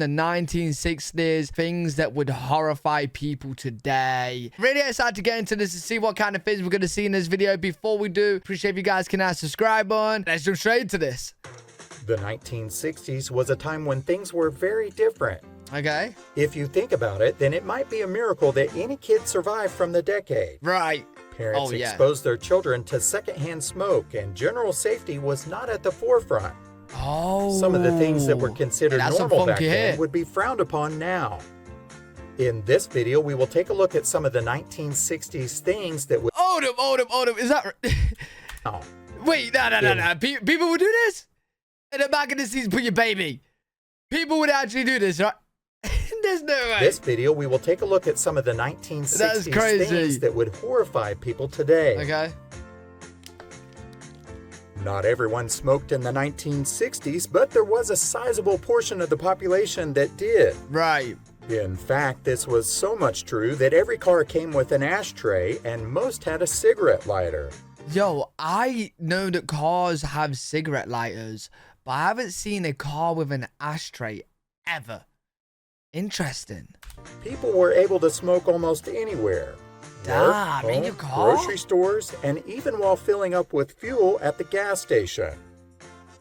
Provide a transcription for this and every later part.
the 1960s, things that would horrify people today. Really excited to get into this and see what kind of things we're going to see in this video. Before we do, appreciate if you guys can subscribe on. Let's jump straight into this. The 1960s was a time when things were very different. Okay. If you think about it, then it might be a miracle that any kid survived from the decade. Right. Parents exposed their children to secondhand smoke, and general safety was not at the forefront. Some of the things that were considered normal back then would be frowned upon now. In this video, we will take a look at some of the 1960s things that would... Hold up. Is that... Oh. Wait, no. People would do this? In the back of the seats, put your baby. People would actually do this, right? There's no way. This video, we will take a look at some of the 1960s things that would horrify people today. Okay. Not everyone smoked in the 1960s, but there was a sizable portion of the population that did. Right. In fact, this was so much true that every car came with an ashtray and most had a cigarette lighter. Yo, I know that cars have cigarette lighters, but I haven't seen a car with an ashtray ever. Interesting. People were able to smoke almost anywhere. Damn, in your car? Grocery stores, and even while filling up with fuel at the gas station.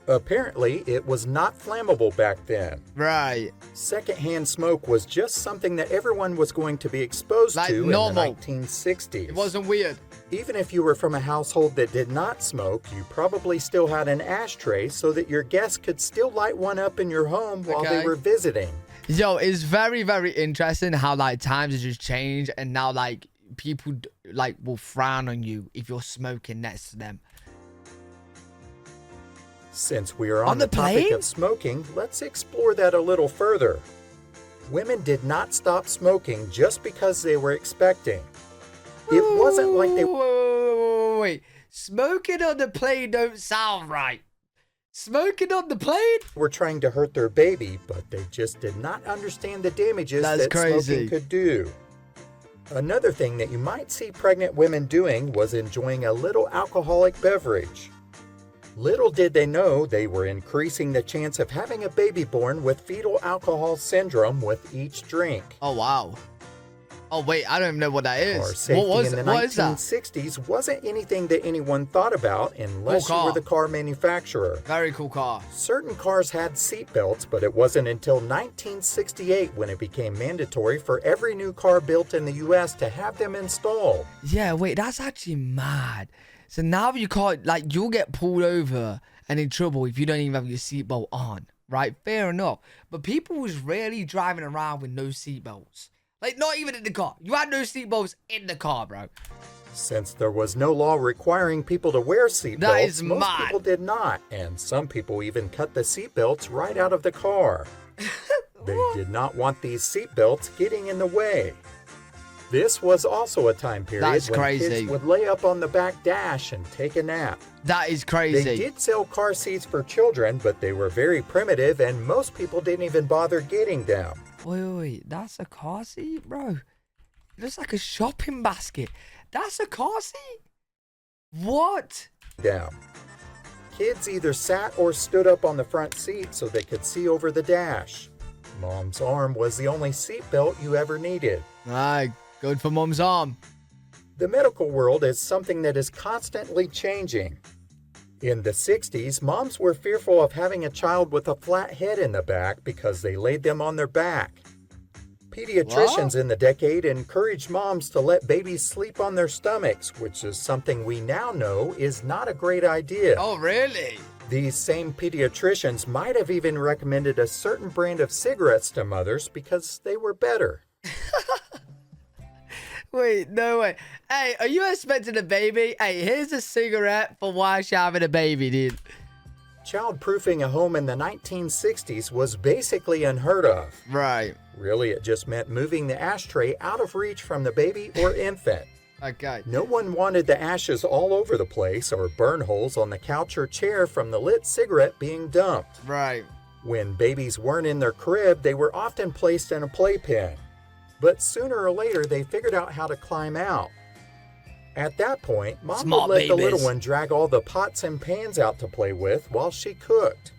Apparently, it was not flammable back then. Right. Secondhand smoke was just something that everyone was going to be exposed to in the 1960s. It wasn't weird. Even if you were from a household that did not smoke, you probably still had an ashtray so that your guests could still light one up in your home while they were visiting. Yo, it's very, very interesting how, like, times have just changed, and now, like, people, like, will frown on you if you're smoking next to them. Since we are on the topic of smoking, let's explore that a little further. Women did not stop smoking just because they were expecting. It wasn't like they... Wait. Smoking on the plane don't sound right. Smoking on the plane? Were trying to hurt their baby, but they just did not understand the damages that smoking could do. Another thing that you might see pregnant women doing was enjoying a little alcoholic beverage. Little did they know they were increasing the chance of having a baby born with fetal alcohol syndrome with each drink. Oh, wow. Oh, wait, I don't even know what that is. Car safety in the 1960s wasn't anything that anyone thought about unless you were the car manufacturer. Very cool car. Certain cars had seat belts, but it wasn't until 1968 when it became mandatory for every new car built in the U.S. to have them installed. Yeah, wait, that's actually mad. So now you can't, like, you'll get pulled over and in trouble if you don't even have your seatbelt on, right? Fair enough. But people was rarely driving around with no seatbelts. Like, not even in the car. You had no seatbelts in the car, bro. Since there was no law requiring people to wear seatbelts, most people did not. And some people even cut the seatbelts right out of the car. They did not want these seatbelts getting in the way. This was also a time period when kids would lay up on the back dash and take a nap. That is crazy. They did sell car seats for children, but they were very primitive and most people didn't even bother getting them. Wait, that's a car seat, bro? It looks like a shopping basket. That's a car seat? What? Down. Kids either sat or stood up on the front seat so they could see over the dash. Mom's arm was the only seatbelt you ever needed. Good for mom's arm. The medical world is something that is constantly changing. In the 60s, moms were fearful of having a child with a flat head in the back because they laid them on their back. Pediatricians in the decade encouraged moms to let babies sleep on their stomachs, which is something we now know is not a great idea. Oh, really? These same pediatricians might have even recommended a certain brand of cigarettes to mothers because they were better. Wait, no way. Hey, are you expecting a baby? Hey, here's a cigarette for whilst you're having a baby, dude. Child-proofing a home in the 1960s was basically unheard of. Right. Really, it just meant moving the ashtray out of reach from the baby or infant. Okay. No one wanted the ashes all over the place or burn holes on the couch or chair from the lit cigarette being dumped. Right. When babies weren't in their crib, they were often placed in a playpen. But sooner or later, they figured out how to climb out. At that point, Mom would let the little one drag all the pots and pans out to play with while she cooked.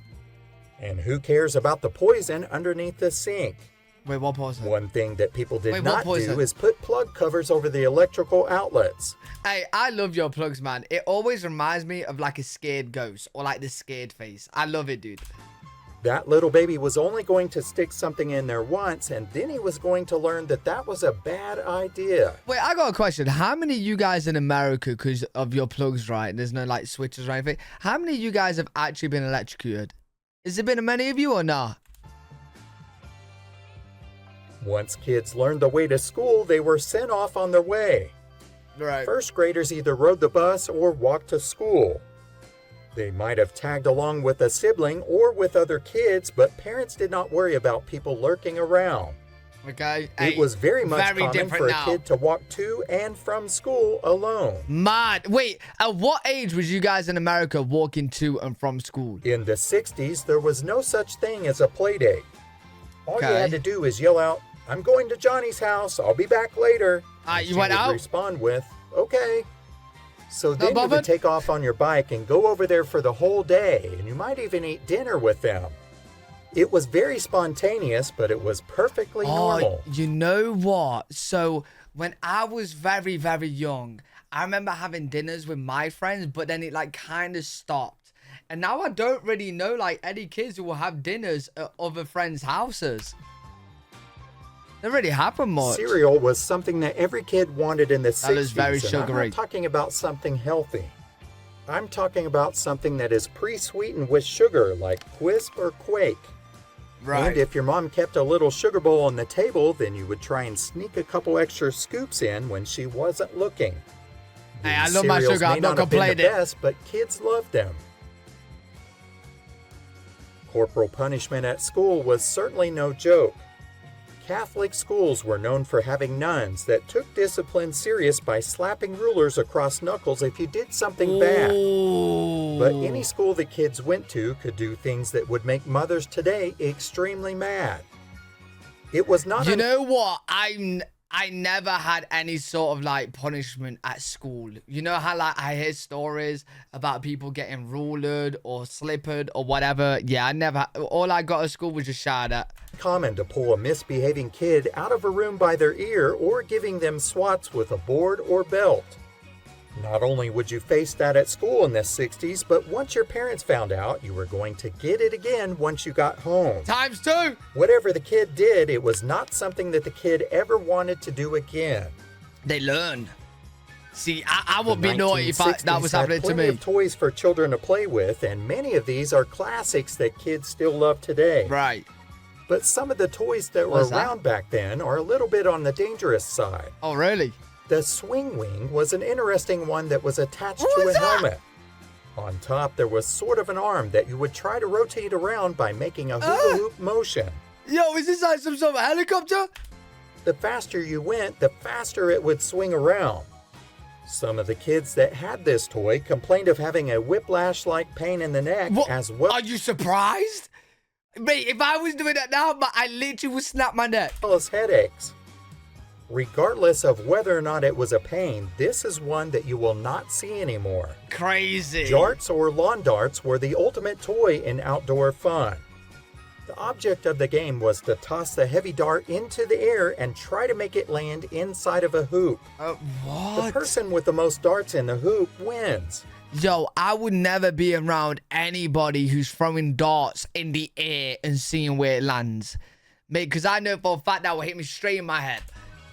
And who cares about the poison underneath the sink? Wait, what poison? One thing that people did Wait, not what poison? do is put plug covers over the electrical outlets. Hey, I love your plugs, man. It always reminds me of like a scared ghost or like the scared face. I love it, dude. That little baby was only going to stick something in there once, and then he was going to learn that that was a bad idea. Wait, I got a question. How many of you guys in America, because of your plugs, right? There's no like switches or anything. How many of you guys have actually been electrocuted? Has there been many of you or not? Once kids learned the way to school, they were sent off on their way. Right. First graders either rode the bus or walked to school. They might have tagged along with a sibling or with other kids, but parents did not worry about people lurking around. Okay. It was very much common for a kid to walk to and from school alone. Mad. Wait, at what age was you guys in America walking to and from school? In the 60s, there was no such thing as a play date. All you Okay. had to do is yell out, "I'm going to Johnny's house. I'll be back later." And You she went would out? respond with, "Okay." So then you bothered? would take off on your bike and go over there for the whole day, and you might even eat dinner with them. It was very spontaneous, but it was perfectly normal. You know what? So when I was very, very young, I remember having dinners with my friends, but then it like kind of stopped. And now I don't really know like any kids who will have dinners at other friends' houses. Doesn't really happen much. Cereal was something that every kid wanted in the 60s. That is very and I'm sugary. not talking about something healthy. I'm talking about something that is pre-sweetened with sugar, like Quisp or Quake. Right. And if your mom kept a little sugar bowl on the table, then you would try and sneak a couple extra scoops in when she wasn't looking. Hey, I These love my cereals sugar. may I'm not have been the complaining. best, but kids loved them. Corporal punishment at school was certainly no joke. Catholic schools were known for having nuns that took discipline serious by slapping rulers across knuckles if you did something bad. But any school the kids went to could do things that would make mothers today extremely mad. It was not. You know what? I never had any sort of like punishment at school. You know how like I hear stories about people getting rulered or slippered or whatever. Yeah, I never. All I got at school was just shouted at. Common to pull a misbehaving kid out of a room by their ear or giving them swats with a board or belt. Not only would you face that at school in the 60s, but once your parents found out, you were going to get it again once you got home. ×2. Whatever the kid did, it was not something that the kid ever wanted to do again. They learned. See, I would be naughty if that was happening to plenty me. of toys for children to play with, and many of these are classics that kids still love today. Right. But some of the toys that were What's that? around back then are a little bit on the dangerous side. Oh, really? The swing wing was an interesting one that was attached What to a was that? helmet. On top, there was sort of an arm that you would try to rotate around by making a hula hoop motion. Yo, is this like some sort of helicopter? The faster you went, the faster it would swing around. Some of the kids that had this toy complained of having a whiplash-like pain in the neck What? as well Are you surprised? Mate, if I was doing that now, I literally would snap my neck. as headaches. Regardless of whether or not it was a pain, this is one that you will not see anymore. Crazy. Jarts or lawn darts were the ultimate toy in outdoor fun. The object of the game was to toss the heavy dart into the air and try to make it land inside of a hoop. The What? person with the most darts in the hoop wins. Yo, I would never be around anybody who's throwing darts in the air and seeing where it lands. Mate, because I know for a fact that will hit me straight in my head.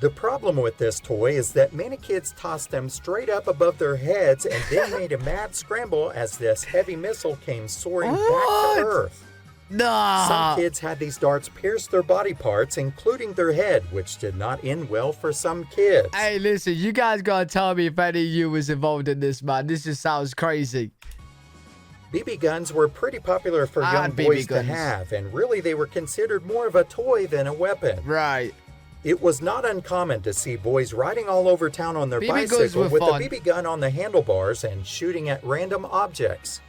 The problem with this toy is that many kids tossed them straight up above their heads and then made a mad scramble as this heavy missile came soaring back What? to Earth. Nah. Some kids had these darts pierce their body parts, including their head, which did not end well for some kids. Hey, listen, you guys gotta tell me if any of you was involved in this, man. This just sounds crazy. BB guns were pretty popular for I young had BB boys to guns. have, and really they were considered more of a toy than a weapon. Right. It was not uncommon to see boys riding all over town on their BB guns bicycle were with fun. a BB gun on the handlebars and shooting at random objects.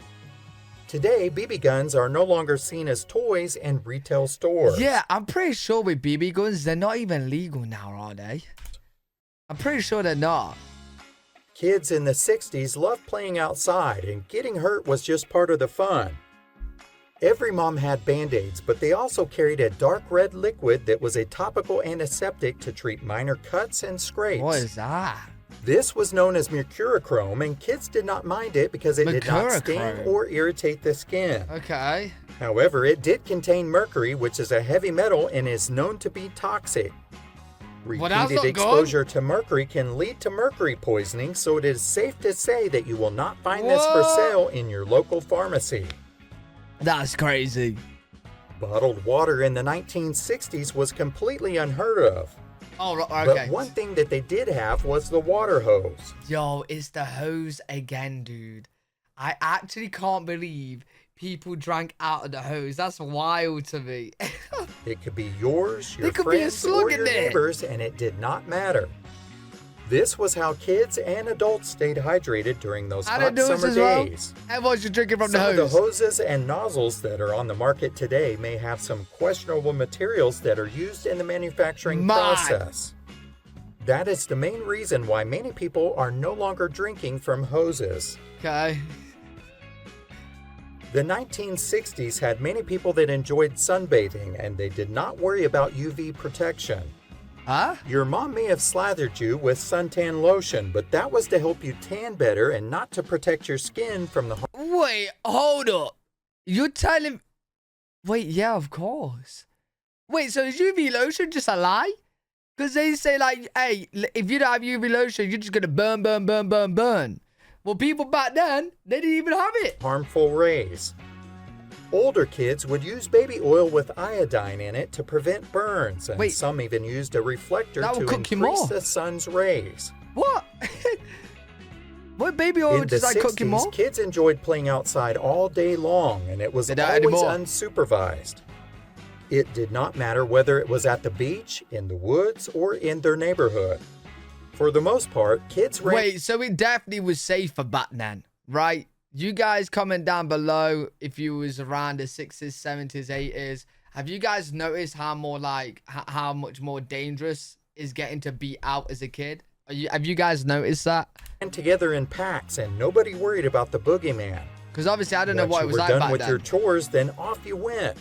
Today, BB guns are no longer seen as toys in retail stores. Yeah, I'm pretty sure with BB guns, they're not even legal now, are they? I'm pretty sure they're not. Kids in the 60s loved playing outside, and getting hurt was just part of the fun. Every mom had Band-Aids, but they also carried a dark red liquid that was a topical antiseptic to treat minor cuts and scrapes. What is that? This was known as mercurochrome, and kids did not mind it because it did not sting Mercurochrome. or irritate the skin. Okay. However, it did contain mercury, which is a heavy metal and is known to be toxic. Well, that's Repeated not good. exposure to mercury can lead to mercury poisoning, so it is safe to say that you will not find this for What? sale in your local pharmacy. That's crazy. Bottled water in the 1960s was completely unheard of. Oh, okay. But one thing that they did have was the water hose. Yo, it's the hose again, dude. I actually can't believe people drank out of the hose. That's wild to me. It could be yours, your There could be a friends, slug or in your there. neighbors, and it did not matter. This was how kids and adults stayed hydrated during those And hot adults summer as well. days. Everyone's just drinking from Some the of the hose. hoses and nozzles that are on the market today may have some questionable materials that are used in the manufacturing Mad. process. That is the main reason why many people are no longer drinking from hoses. Okay. The 1960s had many people that enjoyed sunbathing, and they did not worry about UV protection. Huh? Your mom may have slathered you with suntan lotion, but that was to help you tan better and not to protect your skin from the Wait, hold up. You're telling... Wait, yeah, of course. Wait, so is UV lotion just a lie? Because they say, like, hey, if you don't have UV lotion, you're just going to burn, burn, burn, burn, burn. Well, people back then, they didn't even have it. harmful rays. Older kids would use baby oil with iodine in it to prevent burns, and Wait. some even used a reflector That to would cook you increase more. the sun's rays. What? What baby oil In the just like cook you 60s, more? kids enjoyed playing outside all day long, and it was They don't always anymore. unsupervised. It did not matter whether it was at the beach, in the woods, or in their neighborhood. For the most part, kids ran Wait, so it definitely was safer back then, right? You guys comment down below if you was around the 60s, 70s, 80s. Have you guys noticed how more like how much more dangerous is getting to be out as a kid? Have you guys noticed that? together in packs, and nobody worried about the boogeyman. Because obviously I don't know Once what it you was were like done back with then. your chores, then off you went.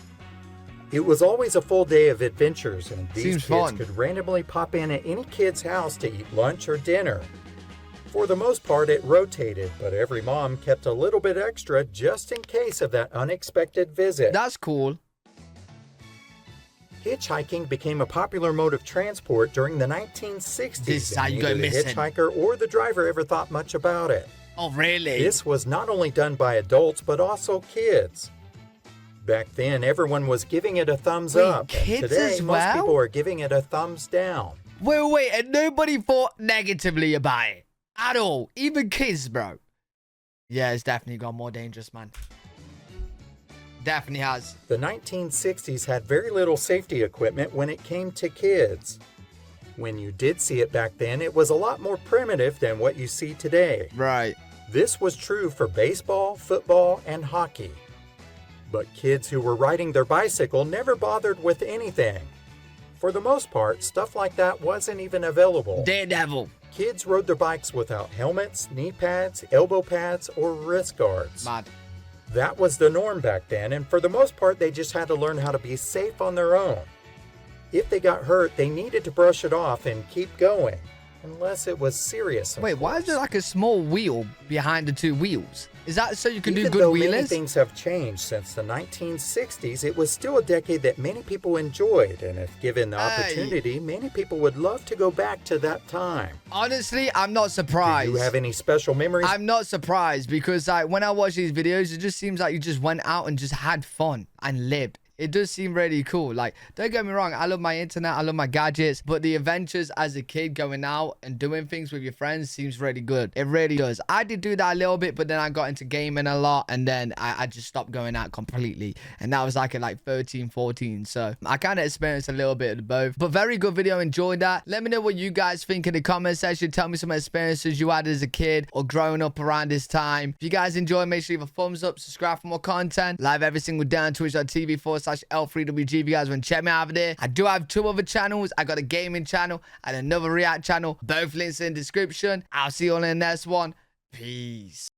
It was always a full day of adventures, and these Seems kids fun. could randomly pop in at any kid's house to eat lunch or dinner. For the most part, it rotated, but every mom kept a little bit extra just in case of that unexpected visit. That's cool. Hitchhiking became a popular mode of transport during the 1960s. This is how and you go neither the missing. hitchhiker or the driver ever thought much about it. Oh, really? This was not only done by adults, but also kids. Back then, everyone was giving it a thumbs Wait, up. And kids today, as most well? people are giving it a thumbs down. Wait, and nobody thought negatively about it at all. Even kids, bro. Yeah, it's definitely got more dangerous, man. Definitely has. The 1960s had very little safety equipment when it came to kids. When you did see it back then, it was a lot more primitive than what you see today. Right. This was true for baseball, football, and hockey. But kids who were riding their bicycle never bothered with anything. For the most part, stuff like that wasn't even available. Daredevil. Kids rode their bikes without helmets, knee pads, elbow pads, or wrist guards. Mad. That was the norm back then, and for the most part, they just had to learn how to be safe on their own. If they got hurt, they needed to brush it off and keep going, unless it was serious. of Wait, why is course. there like a small wheel behind the two wheels? Is that so you can Even do good though many wheelers? things have changed since the 1960s, it was still a decade that many people enjoyed, and if given the Hey. opportunity, many people would love to go back to that time. Honestly, I'm not Do surprised. you have any special memories? I'm not surprised because like when I watch these videos, it just seems like you just went out and just had fun and lived. It does seem really cool. Like, don't get me wrong, I love my internet, I love my gadgets, but the adventures as a kid going out and doing things with your friends seems really good. It really does. I did do that a little bit, but then I got into gaming a lot, and then I just stopped going out completely. And that was like at like 13, 14. So I kind of experienced a little bit of both. But very good video, enjoyed that. Let me know what you guys think in the comment section. Tell me some experiences you had as a kid or growing up around this time. If you guys enjoy, make sure you leave a thumbs up, subscribe for more content. Live every single day on twitch.tv/L3WG. If you guys want to check me out over there. I do have 2 other channels. I got a gaming channel and another react channel. Both links in the description. I'll see you all in the next one. Peace.